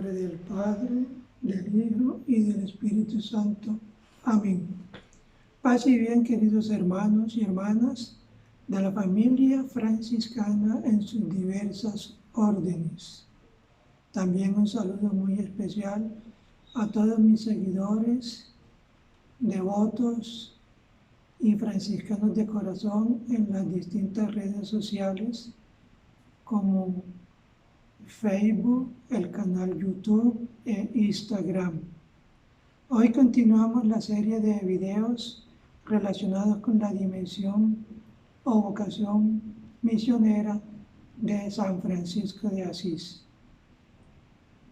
nombre del Padre, del Hijo y del Espíritu Santo. Amén. Paz y bien, queridos hermanos y hermanas de la familia franciscana en sus diversas órdenes. También un saludo muy especial a todos mis seguidores, devotos y franciscanos de corazón en las distintas redes sociales como Facebook, el canal YouTube e Instagram. Hoy continuamos la serie de videos relacionados con la dimensión o vocación misionera de San Francisco de Asís.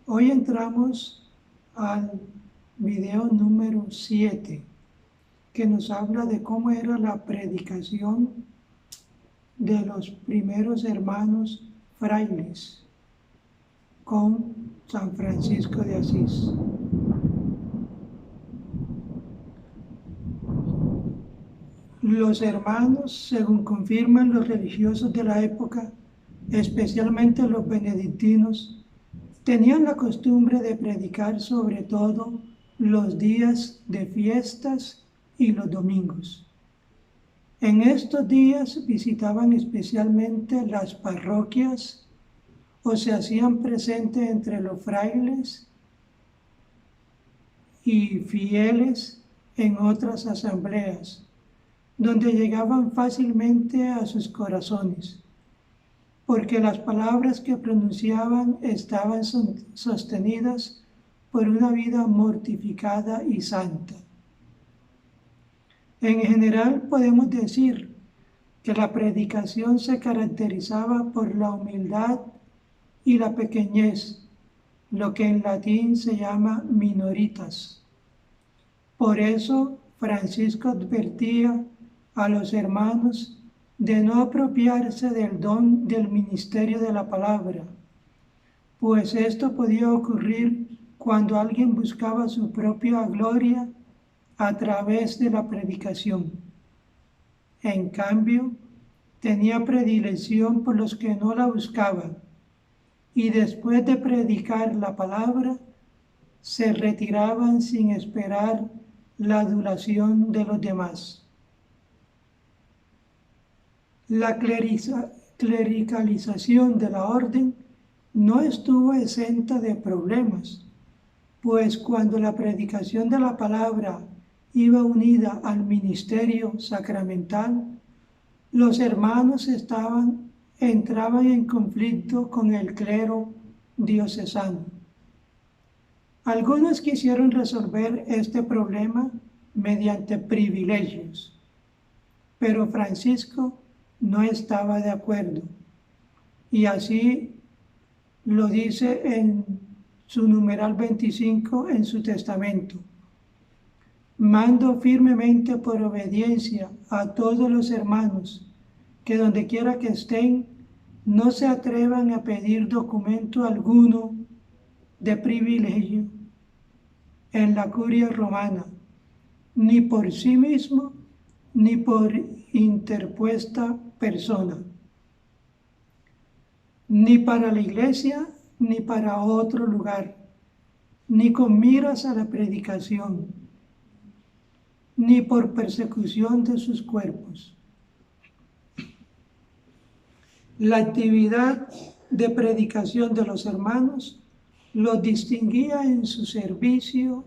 Hoy entramos al video número 7, que nos habla de cómo era la predicación de los primeros hermanos frailes con San Francisco de Asís. Los hermanos, según confirman los religiosos de la época, especialmente los benedictinos, tenían la costumbre de predicar sobre todo los días de fiestas y los domingos. En estos días visitaban especialmente las parroquias o se hacían presentes entre los frailes y fieles en otras asambleas, donde llegaban fácilmente a sus corazones, porque las palabras que pronunciaban estaban sostenidas por una vida mortificada y santa. En general podemos decir que la predicación se caracterizaba por la humildad y la pequeñez, lo que en latín se llama minoritas. Por eso Francisco advertía a los hermanos de no apropiarse del don del ministerio de la palabra, pues esto podía ocurrir cuando alguien buscaba su propia gloria a través de la predicación. En cambio, tenía predilección por los que no la buscaban, y después de predicar la palabra, se retiraban sin esperar la adulación de los demás. La clericalización de la orden no estuvo exenta de problemas, pues cuando la predicación de la palabra iba unida al ministerio sacramental, los hermanos entraban en conflicto con el clero diocesano. Algunos quisieron resolver este problema mediante privilegios, pero Francisco no estaba de acuerdo, y así lo dice en su numeral 25 en su testamento. Mando firmemente por obediencia a todos los hermanos que donde quiera que estén, no se atrevan a pedir documento alguno de privilegio en la curia romana, ni por sí mismo, ni por interpuesta persona, ni para la iglesia, ni para otro lugar, ni con miras a la predicación, ni por persecución de sus cuerpos. La actividad de predicación de los hermanos los distinguía en su servicio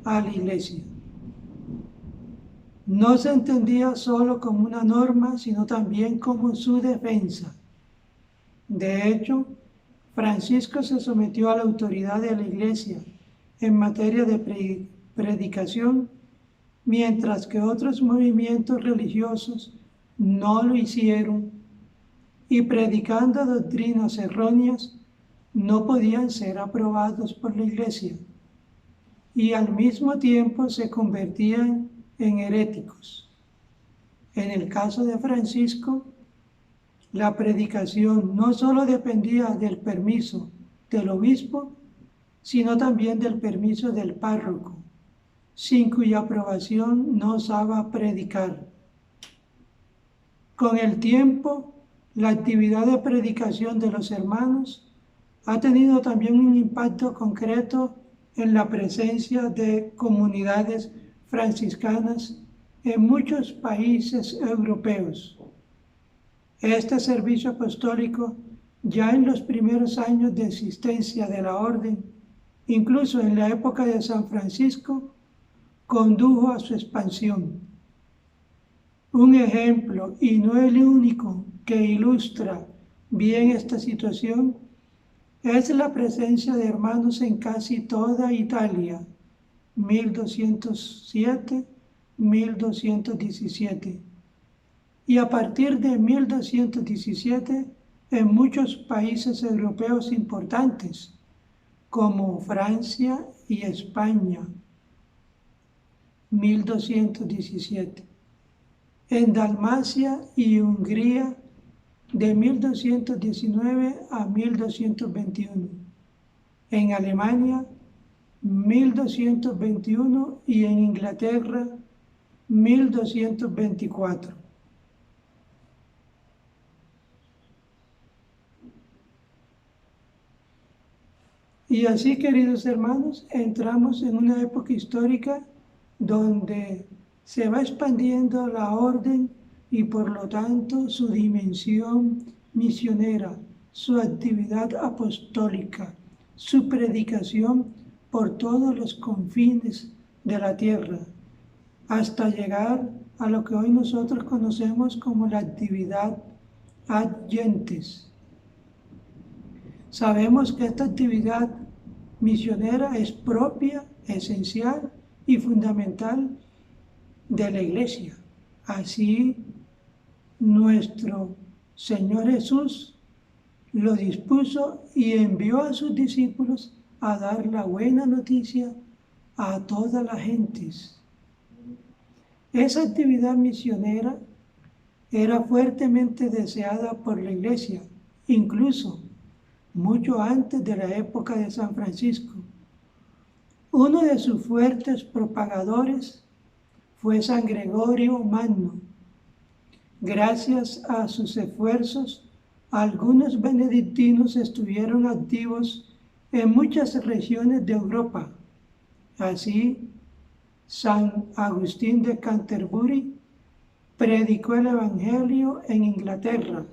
a la iglesia. No se entendía solo como una norma, sino también como su defensa. De hecho, Francisco se sometió a la autoridad de la iglesia en materia de predicación, mientras que otros movimientos religiosos no lo hicieron, y predicando doctrinas erróneas no podían ser aprobados por la iglesia, y al mismo tiempo se convertían en heréticos. En el caso de Francisco, la predicación no solo dependía del permiso del obispo, sino también del permiso del párroco, sin cuya aprobación no osaba predicar. Con el tiempo, la actividad de predicación de los hermanos ha tenido también un impacto concreto en la presencia de comunidades franciscanas en muchos países europeos. Este servicio apostólico, ya en los primeros años de existencia de la orden, incluso en la época de San Francisco, condujo a su expansión. Un ejemplo, y no el único, que ilustra bien esta situación, es la presencia de hermanos en casi toda Italia, 1207-1217, y a partir de 1217 en muchos países europeos importantes, como Francia y España, 1217, en Dalmacia y Hungría, de 1219 a 1221, en Alemania 1221 y en Inglaterra 1224. Y así, queridos hermanos, entramos en una época histórica donde se va expandiendo la orden y por lo tanto su dimensión misionera, su actividad apostólica, su predicación por todos los confines de la tierra, hasta llegar a lo que hoy nosotros conocemos como la actividad ad gentes. Sabemos que esta actividad misionera es propia, esencial y fundamental de la Iglesia. Así, nuestro Señor Jesús lo dispuso y envió a sus discípulos a dar la buena noticia a todas las gentes. Esa actividad misionera era fuertemente deseada por la Iglesia, incluso mucho antes de la época de San Francisco. Uno de sus fuertes propagadores fue San Gregorio Magno. Gracias a sus esfuerzos, algunos benedictinos estuvieron activos en muchas regiones de Europa. Así, San Agustín de Canterbury predicó el Evangelio en Inglaterra.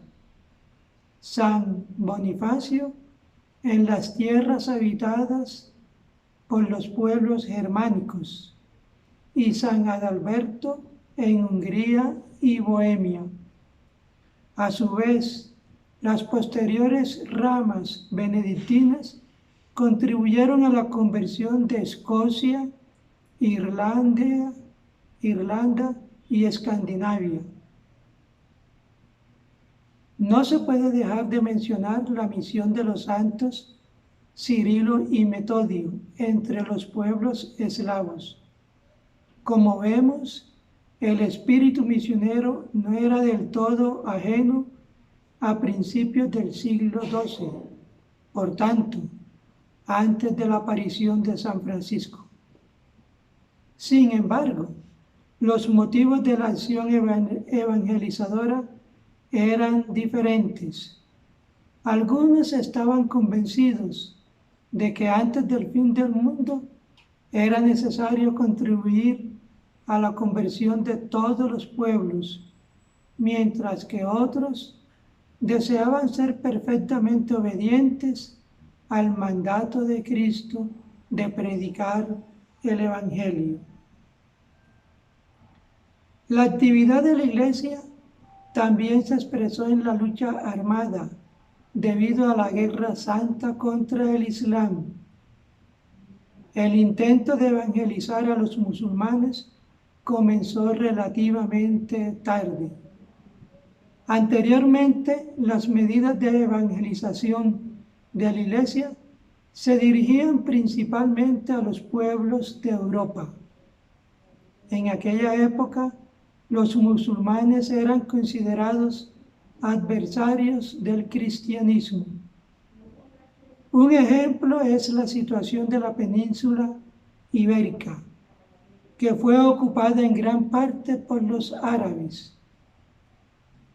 San Bonifacio en las tierras habitadas por los pueblos germánicos y San Adalberto en Hungría y Bohemia. A su vez, las posteriores ramas benedictinas contribuyeron a la conversión de Escocia, Irlanda y Escandinavia. No se puede dejar de mencionar la misión de los santos Cirilo y Metodio entre los pueblos eslavos. Como vemos, el espíritu misionero no era del todo ajeno a principios del siglo XII, por tanto, antes de la aparición de San Francisco. Sin embargo, los motivos de la acción evangelizadora eran diferentes. Algunos estaban convencidos de que antes del fin del mundo era necesario contribuir a la conversión de todos los pueblos, mientras que otros deseaban ser perfectamente obedientes al mandato de Cristo de predicar el Evangelio. La actividad de la Iglesia también se expresó en la lucha armada debido a la Guerra Santa contra el Islam. El intento de evangelizar a los musulmanes comenzó relativamente tarde. Anteriormente, las medidas de evangelización de la Iglesia se dirigían principalmente a los pueblos de Europa. En aquella época, los musulmanes eran considerados adversarios del cristianismo. Un ejemplo es la situación de la península ibérica, que fue ocupada en gran parte por los árabes.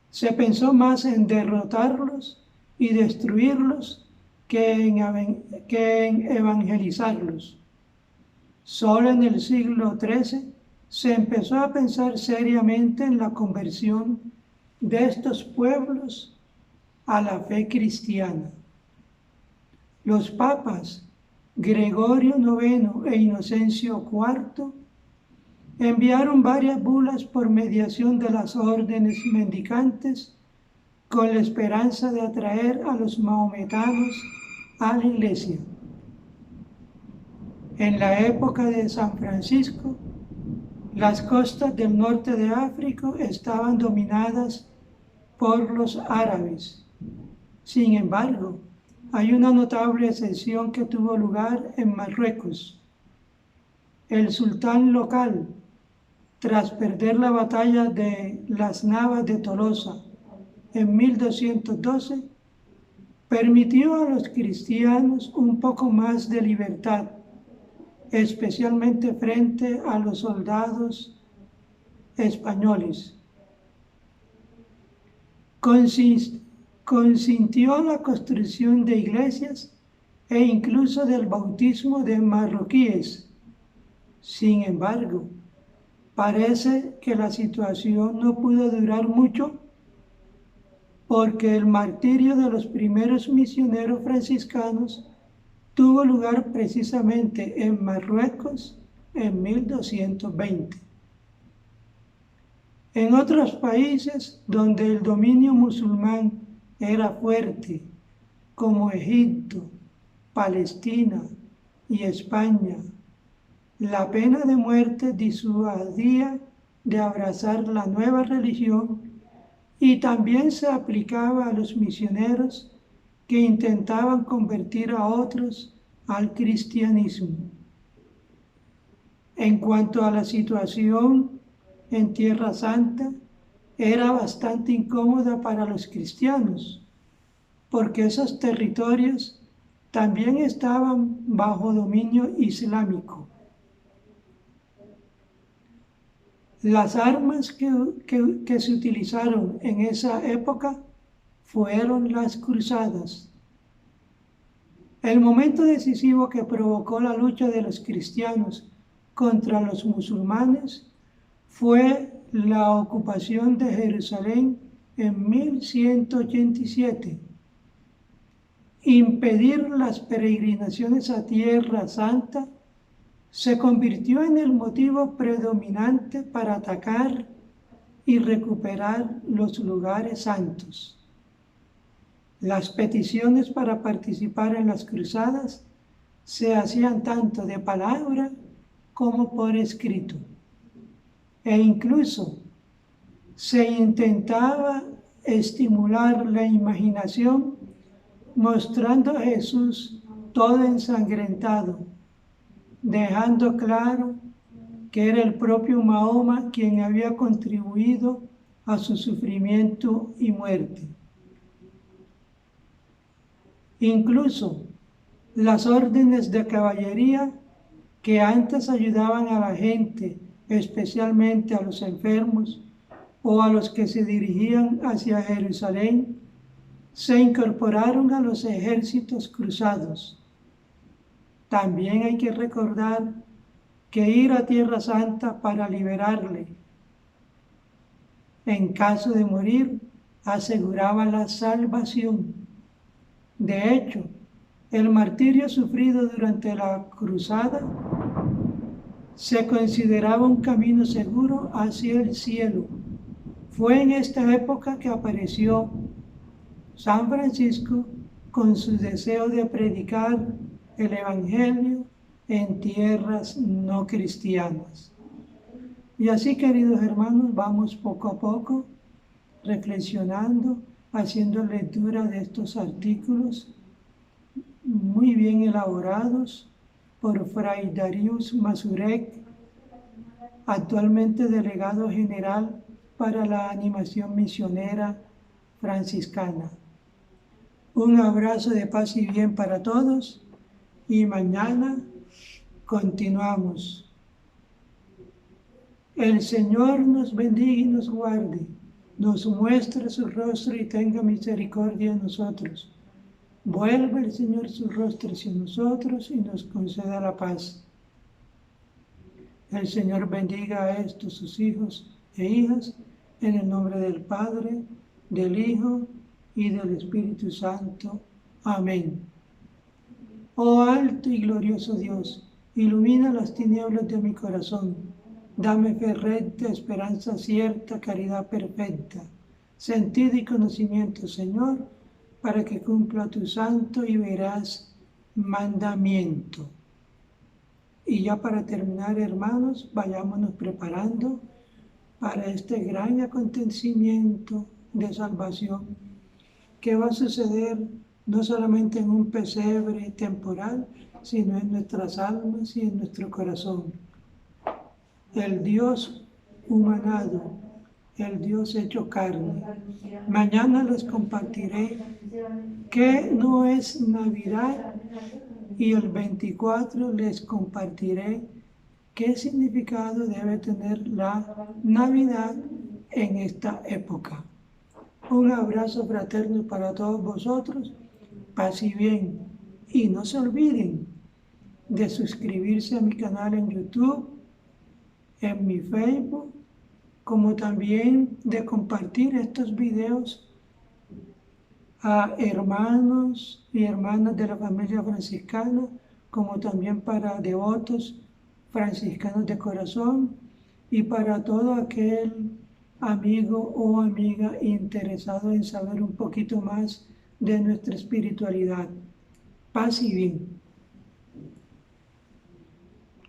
Se pensó más en derrotarlos y destruirlos que en evangelizarlos. Solo en el siglo XIII se empezó a pensar seriamente en la conversión de estos pueblos a la fe cristiana. Los papas Gregorio IX e Inocencio IV enviaron varias bulas por mediación de las órdenes mendicantes con la esperanza de atraer a los mahometanos a la iglesia. En la época de San Francisco, las costas del norte de África estaban dominadas por los árabes. Sin embargo, hay una notable excepción que tuvo lugar en Marruecos. El sultán local, tras perder la batalla de las Navas de Tolosa en 1212, permitió a los cristianos un poco más de libertad, especialmente frente a los soldados españoles. Consintió la construcción de iglesias e incluso del bautismo de marroquíes. Sin embargo, parece que la situación no pudo durar mucho porque el martirio de los primeros misioneros franciscanos tuvo lugar precisamente en Marruecos en 1220. En otros países donde el dominio musulmán era fuerte, como Egipto, Palestina y España, la pena de muerte disuadía de abrazar la nueva religión y también se aplicaba a los misioneros que intentaban convertir a otros al cristianismo. En cuanto a la situación en Tierra Santa, era bastante incómoda para los cristianos, porque esos territorios también estaban bajo dominio islámico. Las armas que se utilizaron en esa época fueron las cruzadas. El momento decisivo que provocó la lucha de los cristianos contra los musulmanes fue la ocupación de Jerusalén en 1187. Impedir las peregrinaciones a Tierra Santa se convirtió en el motivo predominante para atacar y recuperar los lugares santos. Las peticiones para participar en las cruzadas se hacían tanto de palabra como por escrito. E incluso se intentaba estimular la imaginación mostrando a Jesús todo ensangrentado, dejando claro que era el propio Mahoma quien había contribuido a su sufrimiento y muerte. Incluso las órdenes de caballería que antes ayudaban a la gente, especialmente a los enfermos o a los que se dirigían hacia Jerusalén, se incorporaron a los ejércitos cruzados. También hay que recordar que ir a Tierra Santa para liberarle, en caso de morir, aseguraba la salvación. De hecho, el martirio sufrido durante la cruzada se consideraba un camino seguro hacia el cielo. Fue en esta época que apareció San Francisco con su deseo de predicar el Evangelio en tierras no cristianas. Y así, queridos hermanos, vamos poco a poco reflexionando, haciendo lectura de estos artículos muy bien elaborados por Fray Darius Mazurek, actualmente delegado general para la animación misionera franciscana. Un abrazo de paz y bien para todos y mañana continuamos. El Señor nos bendiga y nos guarde, nos muestre su rostro y tenga misericordia de nosotros. Vuelva el Señor su rostro hacia nosotros y nos conceda la paz. El Señor bendiga a estos sus hijos e hijas, en el nombre del Padre, del Hijo y del Espíritu Santo. Amén. Oh alto y glorioso Dios, ilumina las tinieblas de mi corazón. Dame fe recta, esperanza cierta, caridad perfecta, sentido y conocimiento, Señor, para que cumpla tu santo y veraz mandamiento. Y ya para terminar, hermanos, vayámonos preparando para este gran acontecimiento de salvación que va a suceder no solamente en un pesebre temporal, sino en nuestras almas y en nuestro corazón. El Dios humanado, el Dios hecho carne. Mañana les compartiré que no es Navidad y el 24 les compartiré qué significado debe tener la Navidad en esta época. Un abrazo fraterno para todos vosotros, paz y bien. Y no se olviden de suscribirse a mi canal en YouTube, en mi Facebook, como también de compartir estos videos a hermanos y hermanas de la familia franciscana, como también para devotos franciscanos de corazón y para todo aquel amigo o amiga interesado en saber un poquito más de nuestra espiritualidad. Paz y bien.